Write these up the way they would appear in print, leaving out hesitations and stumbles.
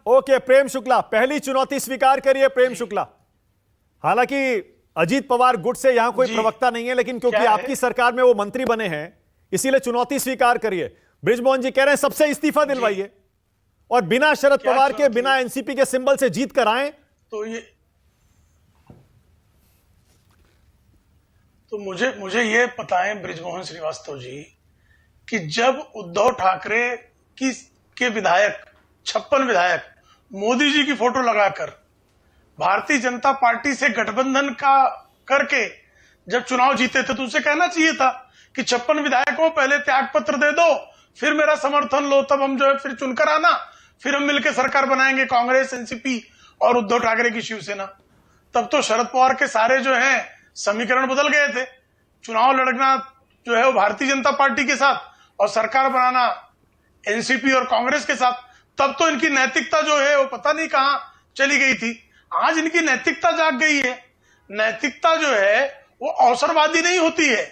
Okay, Prem Shukla, पहली चुनौती स्वीकार करिए प्रेम शुक्ला। हालांकि अजीत पवार गुट से यहां कोई प्रवक्ता नहीं है, लेकिन क्योंकि आपकी सरकार में वो मंत्री बने हैं इसीलिए चुनौती स्वीकार करिए। बृजमोहन जी कह रहे हैं सबसे इस्तीफा दिलवाइए और बिना शरद पवार के, बिना एनसीपी के सिंबल से जीत कर आए। तो मुझे ये बताएं बृजमोहन श्रीवास्तव जी कि जब उद्धव ठाकरे के विधायक 56 विधायक मोदी जी की फोटो लगाकर भारतीय जनता पार्टी से गठबंधन का करके जब चुनाव जीते थे तो उसे कहना चाहिए था कि 56 विधायकों पहले त्याग पत्र दे दो, फिर मेरा समर्थन लो, तब हम जो है फिर चुनकर आना, फिर हम मिलकर सरकार बनाएंगे, कांग्रेस, एनसीपी और उद्धव ठाकरे की शिवसेना। तब तो शरद पवार के सारे जो है समीकरण बदल गए थे। चुनाव लड़ना जो है वो भारतीय जनता पार्टी के साथ और सरकार बनाना एनसीपी और कांग्रेस के साथ। तब तो इनकी नैतिकता जो है वो पता नहीं कहां चली गई थी। आज इनकी नैतिकता जाग गई है। नैतिकता जो है वो अवसरवादी नहीं होती है।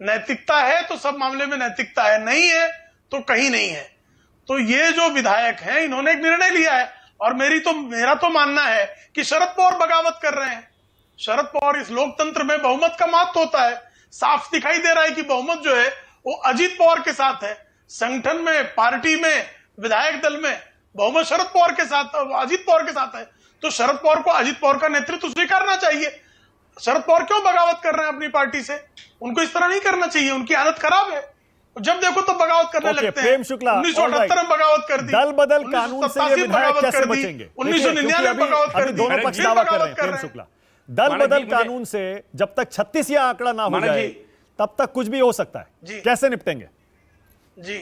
नैतिकता है तो सब मामले में नैतिकता है, नहीं है तो कहीं नहीं है। तो ये जो विधायक हैं इन्होंने एक निर्णय लिया है और मेरा तो मानना है कि शरद पवार बगावत कर रहे हैं। शरद पवार, इस लोकतंत्र में बहुमत का महत्व होता है। साफ दिखाई दे रहा है कि बहुमत जो है वो अजीत पवार के साथ है। संगठन में, पार्टी में, विधायक दल में बहुमत शरद पवार के साथ, अजीत पवार के साथ है। तो शरद पवार को अजीत पवार का नेतृत्व स्वीकारना चाहिए। शरद पवार क्यों बगावत कर रहे हैं अपनी पार्टी से? उनको इस तरह नहीं करना चाहिए, उनकी हालत खराब है। जब देखो तो बगावत करने लगते हैं। प्रेम शुक्ला, 1978 में बगावत कर दी, दल बदल कानून से ये विधायक कैसे बचेंगे? 1999 में बगावत कर दी, दोनों पक्ष दावा कर रहे हैं। प्रेम शुक्ला, दल बदल कानून से जब तक 36 या आंकड़ा ना हो जाए तब तक कुछ भी हो सकता है। कैसे निपटेंगे जी?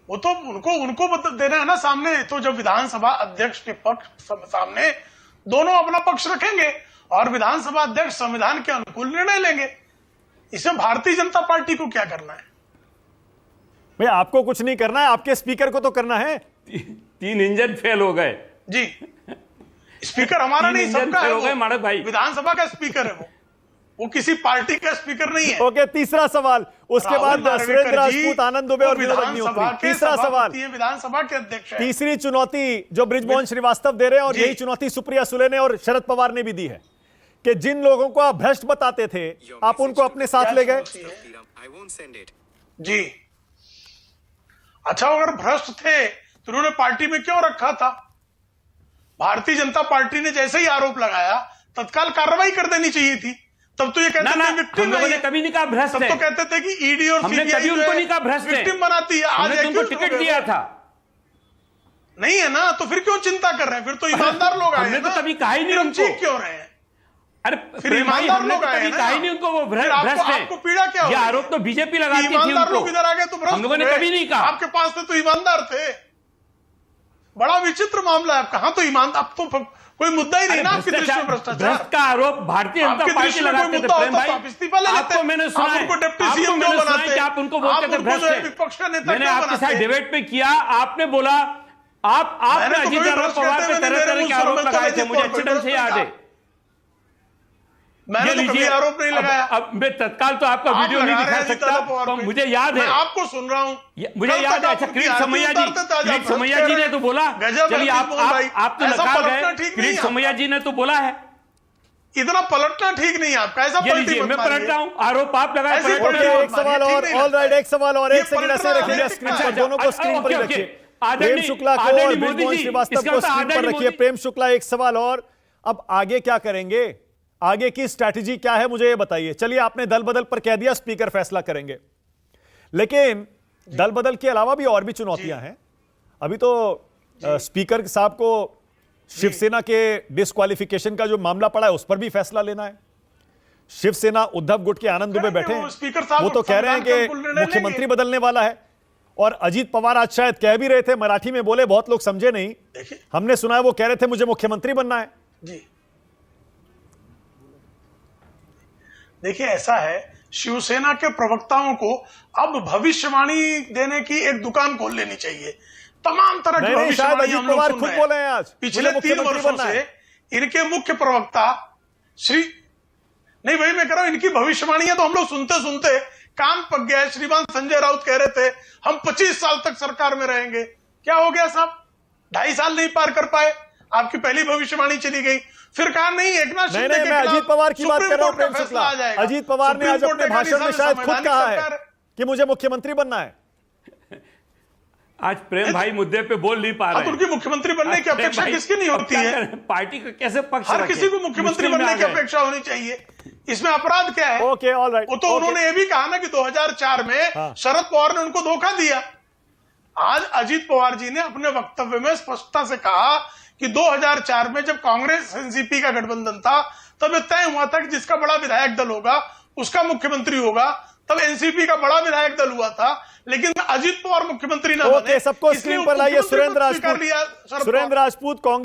वो तो उनको देना है ना सामने। तो जब विधानसभा अध्यक्ष के पक्ष सामने दोनों अपना पक्ष रखेंगे और विधानसभा अध्यक्ष संविधान के अनुकूल निर्णय लेंगे। इसमें भारतीय जनता पार्टी को क्या करना है? भाई आपको कुछ नहीं करना है, आपके स्पीकर को तो करना है। 3 इंजन फेल हो गए जी। स्पीकर हमारा नहीं, सबका है वो। मानव भाई, विधानसभा का स्पीकर है वो किसी पार्टी का स्पीकर नहीं है। ओके, तीसरा सवाल, उसके बाद सुरेंद्र राजपूत, आनंद दुबे और विनोद अग्निहोत्री। तीसरा सवाल, विधानसभा के अध्यक्ष है। तीसरी चुनौती जो बृजमोहन श्रीवास्तव दे रहे हैं और यही चुनौती सुप्रिया सुले ने और शरद पवार ने भी दी है कि जिन लोगों को आप भ्रष्ट बताते थे आप उनको अपने साथ ले गए। जी, अच्छा, अगर भ्रष्ट थे तो उन्होंने पार्टी में क्यों रखा था? भारतीय जनता पार्टी ने जैसे ही आरोप लगाया तत्काल कार्रवाई कर देनी चाहिए थी। तब तो ये कहते थे विक्टिम नहीं है। कभी नहीं कहा भ्रष्ट है। तब तो कहते थे कि ईडी और सीबीआई उनको नहीं कहा भ्रष्ट है, विक्टिम बनाती है। आज उनको टिकट दिया था, नहीं है ना, तो फिर क्यों चिंता कर रहे हैं? फिर तो ईमानदार लोग आए। हमने तो कभी कहा ही नहीं उनको। चीख क्यों रहे हैं? अरे फिर ईमानदार लोग आए, कहा ही नहीं उनको वो भ्रष्ट है। आपको पीड़ा क्या? ये आरोप तो बीजेपी लगाती थी। ईमानदार लोग इधर आ गए तो भ्रष्ट। हम लोगों ने कभी नहीं कहा। आपके पास तो ईमानदार थे। बड़ा विचित्र मामला है। कहां तो ईमानदार, अब तो कोई मुद्दा ही नहीं ना आपकी दृष्टि में। भ्रष्टाचार का आरोप भारतीय जनता पार्टी लगाते थे। प्रेम भाई, आपको मैंने सुना है, कि आप उनको बोलते थे भ्रष्ट है। विपक्ष का नेता मैंने आपके साथ डिबेट में किया, आपने बोला आपने अजीत पवार पे तरह तरह के आरोप लगाए थे, मुझे अच्छे ढंग से याद है। मैंने तो कभी आरोप नहीं लगाया। अब मैं तत्काल तो आपका वीडियो नहीं दिखा सकता, तो मुझे याद है, आपको सुन रहा हूं, मुझे याद है। अच्छा, किरीट सोमैया जी ने तो बोला, चलिए आप तो नकार गए, किरीट सोमैया जी ने तो बोला है। इतना पलटना ठीक नहीं है आपका। ऐसा मैं पलट रहा हूं, आरोप आप लगाए। एक सवाल और, ऑलराइट, एक सवाल और, एक सेकंड ऐसे रखिए स्क्रीन पर, दोनों को स्क्रीन पर रखिए। प्रेम शुक्ला को और बृजमोहन श्रीवास्तव को स्क्रीन पर रखिए। प्रेम शुक्ला, एक सवाल और, अब आगे क्या करेंगे? आगे की स्ट्रैटेजी क्या है मुझे ये बताइए। चलिए, आपने दल बदल पर कह दिया स्पीकर फैसला करेंगे, लेकिन दल बदल के अलावा भी और भी चुनौतियां हैं। अभी तो स्पीकर साहब को शिवसेना के डिस्क्वालिफिकेशन का जो मामला पड़ा है उस पर भी फैसला लेना है। शिवसेना उद्धव गुट के आनंद दुबे बैठे हैं, वो तो कह रहे हैं कि मुख्यमंत्री बदलने वाला है। और अजीत पवार आज शायद कह भी रहे थे, मराठी में बोले, बहुत लोग समझे नहीं, हमने सुना है वो कह रहे थे मुझे मुख्यमंत्री बनना है। जी, देखिए, ऐसा है, शिवसेना के प्रवक्ताओं को अब भविष्यवाणी देने की एक दुकान खोल लेनी चाहिए। तमाम तरह की भविष्यवाणी हम लोग सुन रहे हैं। पिछले 3 वर्षों से इनके मुख्य प्रवक्ता नहीं भाई, मैं कह रहा हूं, इनकी भविष्यवाणियां तो हम लोग सुनते सुनते कान पक गया है। श्रीमान संजय राउत कह रहे थे हम 25 साल तक सरकार में रहेंगे। क्या हो गया साहब? 2.5 साल नहीं पार कर पाए, आपकी पहली भविष्यवाणी चली गई, फिर कहा नहीं एकनाथ शिंदे के मैं अजीत पवार की बात कर रहा हूं प्रेम शुक्ला। आ जाएगा। अजीत पवार ने आज अपने भाषण में शायद खुद कहा है कि मुझे मुख्यमंत्री बनना है। आज प्रेम भाई मुद्दे पे बोल नहीं पा रहे हैं। उनकी मुख्यमंत्री बनने की अपेक्षा किसकी नहीं होती है? पार्टी का कैसे पक्ष हर किसी को मुख्यमंत्री बनने की अपेक्षा होनी चाहिए, इसमें अपराध क्या है? Okay, all right. वो तो उन्होंने ये भी कहा ना कि 2004 में शरद पवार ने उनको धोखा दिया। आज अजीत पवार जी ने अपने वक्तव्य में स्पष्टता से कहा कि 2004 में जब कांग्रेस एनसीपी का गठबंधन था तब यह तय हुआ था कि जिसका बड़ा विधायक दल होगा उसका मुख्यमंत्री होगा। तब एनसीपी का बड़ा विधायक दल हुआ था, लेकिन अजीत पवार मुख्यमंत्री न बने। सबको स्क्रीन पर लाइए। सुरेंद्र राजपूत कांग्रेस